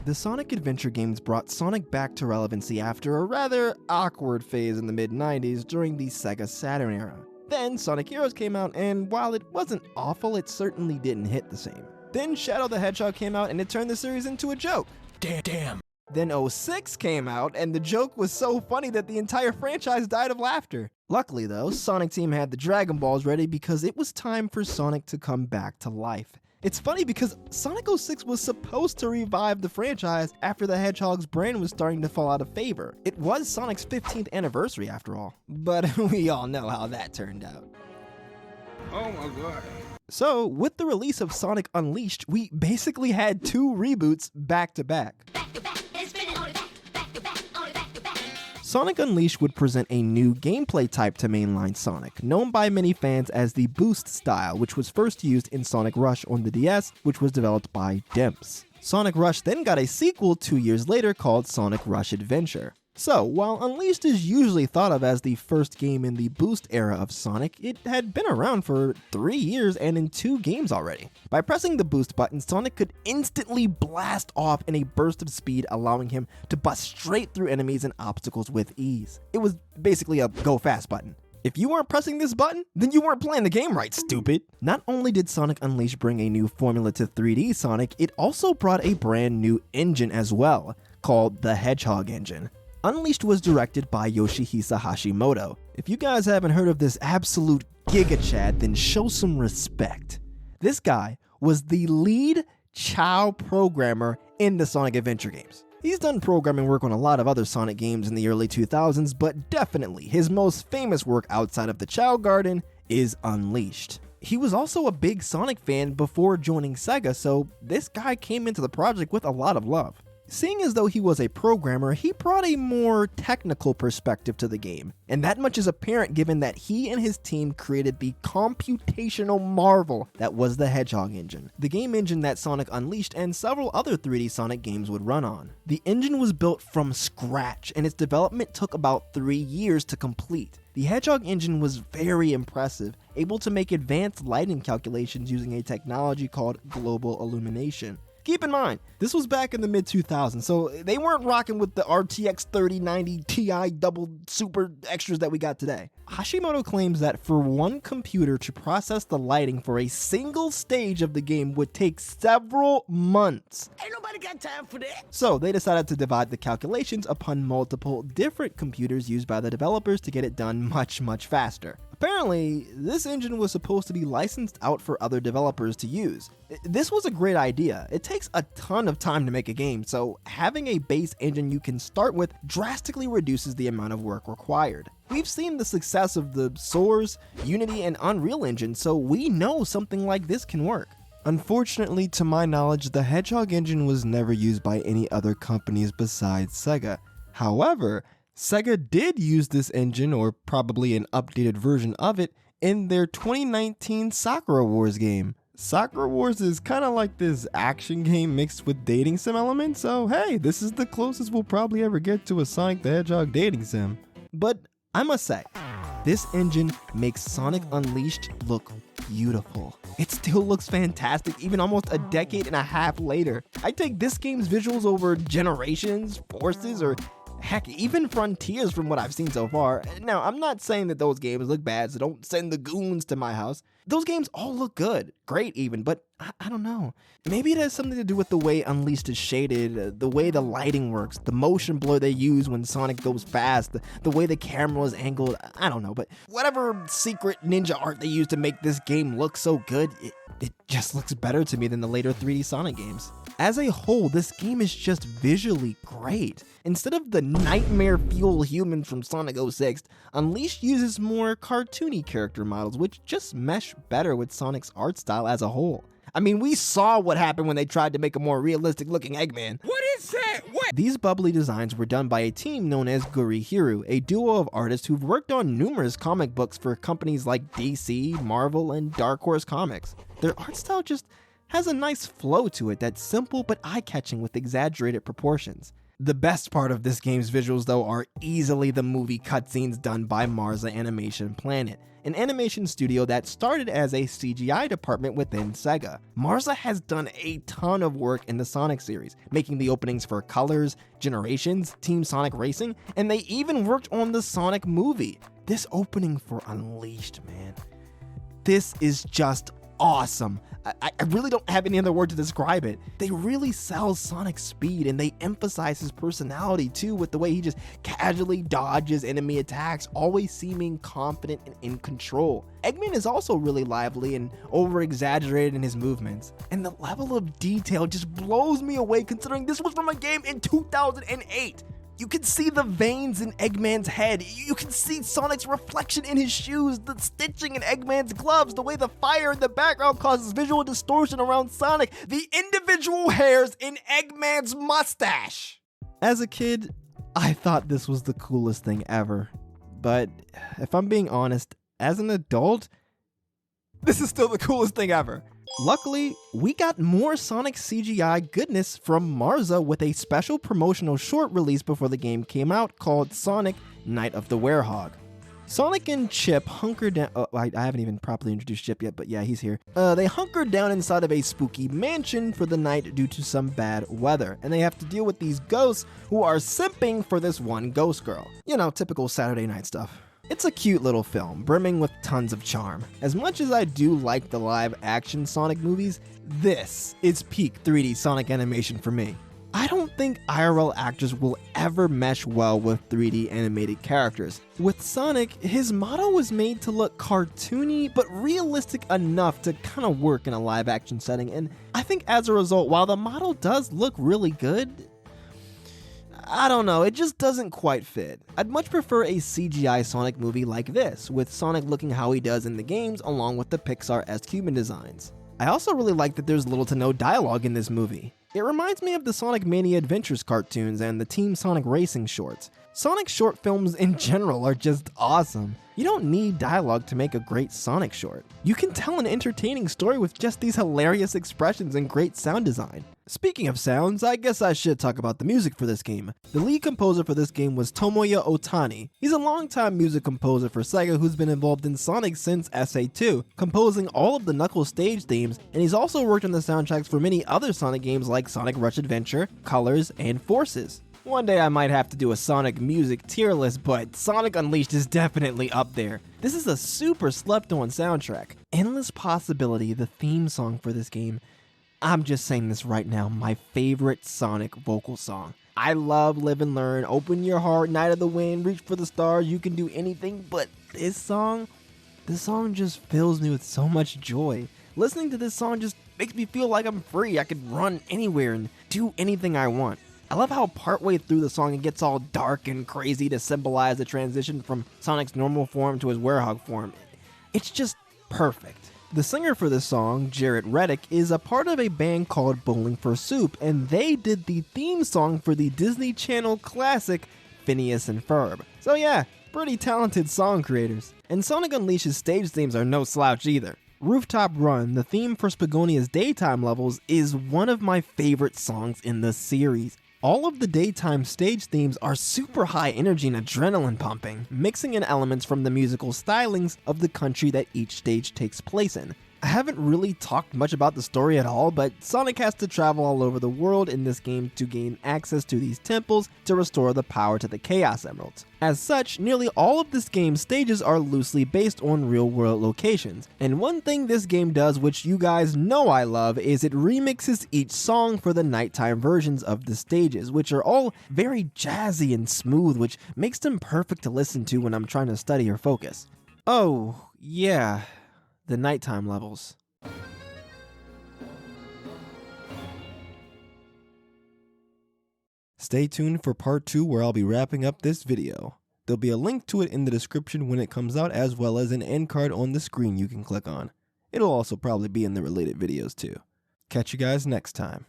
The Sonic Adventure games brought Sonic back to relevancy after a rather awkward phase in the mid-90s during the Sega Saturn era. Then Sonic Heroes came out, and while it wasn't awful, it certainly didn't hit the same. Then Shadow the Hedgehog came out, and it turned the series into a joke. Damn. Then 06 came out, and the joke was so funny that the entire franchise died of laughter. Luckily though, Sonic Team had the Dragon Balls ready because it was time for Sonic to come back to life. It's funny because Sonic 06 was supposed to revive the franchise after the Hedgehog's brand was starting to fall out of favor. It was Sonic's 15th anniversary after all, but we all know how that turned out. Oh my god. So, with the release of Sonic Unleashed, we basically had 2 reboots back to back. Sonic Unleashed would present a new gameplay type to mainline Sonic, known by many fans as the Boost style, which was first used in Sonic Rush on the DS, which was developed by Dimps. Sonic Rush then got a sequel 2 years later called Sonic Rush Adventure. So, while Unleashed is usually thought of as the first game in the Boost era of Sonic, it had been around for 3 years and in 2 games already. By pressing the Boost button, Sonic could instantly blast off in a burst of speed, allowing him to bust straight through enemies and obstacles with ease. It was basically a go fast button. If you weren't pressing this button, then you weren't playing the game right, stupid. Not only did Sonic Unleashed bring a new formula to 3D Sonic, it also brought a brand new engine as well, called the Hedgehog engine. Unleashed was directed by Yoshihisa Hashimoto. If you guys haven't heard of this absolute Giga Chad, then show some respect. This guy was the lead Chao programmer in the Sonic Adventure games. He's done programming work on a lot of other Sonic games in the early 2000s, but definitely his most famous work outside of the Chao Garden is Unleashed. He was also a big Sonic fan before joining Sega, so this guy came into the project with a lot of love. Seeing as though he was a programmer, he brought a more technical perspective to the game, and that much is apparent given that he and his team created the computational marvel that was the Hedgehog engine, the game engine that Sonic Unleashed and several other 3D Sonic games would run on. The engine was built from scratch, and its development took about 3 years to complete. The Hedgehog engine was very impressive, able to make advanced lighting calculations using a technology called global illumination. Keep in mind, this was back in the mid-2000s, so they weren't rocking with the RTX 3090 Ti double super extras that we got today. Hashimoto claims that for one computer to process the lighting for a single stage of the game would take several months. Ain't nobody got time for that. So they decided to divide the calculations upon multiple different computers used by the developers to get it done much faster. Apparently, this engine was supposed to be licensed out for other developers to use. This was a great idea. It takes a ton of time to make a game, so having a base engine you can start with drastically reduces the amount of work required. We've seen the success of the Source, Unity, and Unreal engines, so we know something like this can work. Unfortunately, to my knowledge, the Hedgehog engine was never used by any other companies besides Sega. However, Sega did use this engine, or probably an updated version of it, in their 2019 Sakura Wars game. Sakura Wars is kind of like this action game mixed with dating sim elements, so hey, this is the closest we'll probably ever get to a Sonic the Hedgehog dating sim. But I must say, this engine makes Sonic Unleashed look beautiful. It still looks fantastic even almost a decade and a half later. I take this game's visuals over Generations, Forces, or heck, even Frontiers from what I've seen so far. Now, I'm not saying that those games look bad, so don't send the goons to my house. Those games all look good, great even, but I don't know. Maybe it has something to do with the way Unleashed is shaded, the way the lighting works, the motion blur they use when Sonic goes fast, the way the camera is angled, I don't know, but whatever secret ninja art they use to make this game look so good, it just looks better to me than the later 3D Sonic games. As a whole, this game is just visually great. Instead of the nightmare fuel humans from Sonic 06, Unleashed uses more cartoony character models, which just mesh better with Sonic's art style as a whole. I mean, we saw what happened when they tried to make a more realistic looking Eggman. What is that? What? These bubbly designs were done by a team known as Gurihiru, a duo of artists who've worked on numerous comic books for companies like DC, Marvel, and Dark Horse Comics. Their art style just has a nice flow to it that's simple but eye-catching with exaggerated proportions. The best part of this game's visuals though are easily the movie cutscenes done by Marza Animation Planet. an animation studio that started as a CGI department within Sega. Marza has done a ton of work in the Sonic series, making the openings for Colors, Generations, Team Sonic Racing, and they even worked on the Sonic movie. This opening for Unleashed, man. This is just awesome. I really don't have any other word to describe it. They really sell Sonic's speed, and they emphasize his personality too, with the way he just casually dodges enemy attacks, always seeming confident and in control. Eggman is also really lively and over-exaggerated in his movements, and the level of detail just blows me away considering this was from a game in 2008. You can see the veins in Eggman's head, you can see Sonic's reflection in his shoes, the stitching in Eggman's gloves, the way the fire in the background causes visual distortion around Sonic, the individual hairs in Eggman's mustache. As a kid, I thought this was the coolest thing ever. But if I'm being honest, as an adult, this is still the coolest thing ever. Luckily, we got more Sonic CGI goodness from Marza with a special promotional short release before the game came out called Sonic Night of the Werehog. Sonic and Chip hunker down. I haven't even properly introduced Chip yet, but yeah, he's here. They hunkered down inside of a spooky mansion for the night due to some bad weather, and they have to deal with these ghosts who are simping for this one ghost girl. You know, typical Saturday night stuff. It's a cute little film, brimming with tons of charm. As much as I do like the live-action Sonic movies, this is peak 3D Sonic animation for me. I don't think IRL actors will ever mesh well with 3D animated characters. With Sonic, his model was made to look cartoony, but realistic enough to kind of work in a live-action setting, and I think as a result, while the model does look really good, I don't know, it just doesn't quite fit. I'd much prefer a CGI Sonic movie like this, with Sonic looking how he does in the games along with the Pixar-esque human designs. I also really like that there's little to no dialogue in this movie. It reminds me of the Sonic Mania Adventures cartoons and the Team Sonic Racing shorts. Sonic short films in general are just awesome. You don't need dialogue to make a great Sonic short. You can tell an entertaining story with just these hilarious expressions and great sound design. Speaking of sounds, I guess I should talk about the music for this game. The lead composer for this game was Tomoya Otani. He's a longtime music composer for Sega who's been involved in Sonic since SA2, composing all of the Knuckles stage themes, and he's also worked on the soundtracks for many other Sonic games like Sonic Rush Adventure, Colors, and Forces. One day I might have to do a Sonic music tier list, but Sonic Unleashed is definitely up there. This is a super slept-on soundtrack. Endless Possibility, the theme song for this game, I'm just saying this right now, my favorite Sonic vocal song. I love Live and Learn, Open Your Heart, Night of the Wind, Reach for the Stars, You Can Do Anything, but this song just fills me with so much joy. Listening to this song just makes me feel like I'm free. I could run anywhere and do anything I want. I love how partway through the song it gets all dark and crazy to symbolize the transition from Sonic's normal form to his Werehog form. It's just perfect. The singer for this song, Jared Reddick, is a part of a band called Bowling for Soup, and they did the theme song for the Disney Channel classic Phineas and Ferb. So yeah, pretty talented song creators. And Sonic Unleashed's stage themes are no slouch either. Rooftop Run, the theme for Spagonia's daytime levels, is one of my favorite songs in the series. All of the daytime stage themes are super high energy and adrenaline pumping, mixing in elements from the musical stylings of the country that each stage takes place in. I haven't really talked much about the story at all, but Sonic has to travel all over the world in this game to gain access to these temples to restore the power to the Chaos Emeralds. As such, nearly all of this game's stages are loosely based on real-world locations, and one thing this game does, which you guys know I love, is it remixes each song for the nighttime versions of the stages, which are all very jazzy and smooth, which makes them perfect to listen to when I'm trying to study or focus. Oh, yeah. The nighttime levels. Stay tuned for part 2 where I'll be wrapping up this video. There'll be a link to it in the description when it comes out, as well as an end card on the screen you can click on. It'll also probably be in the related videos too. Catch you guys next time.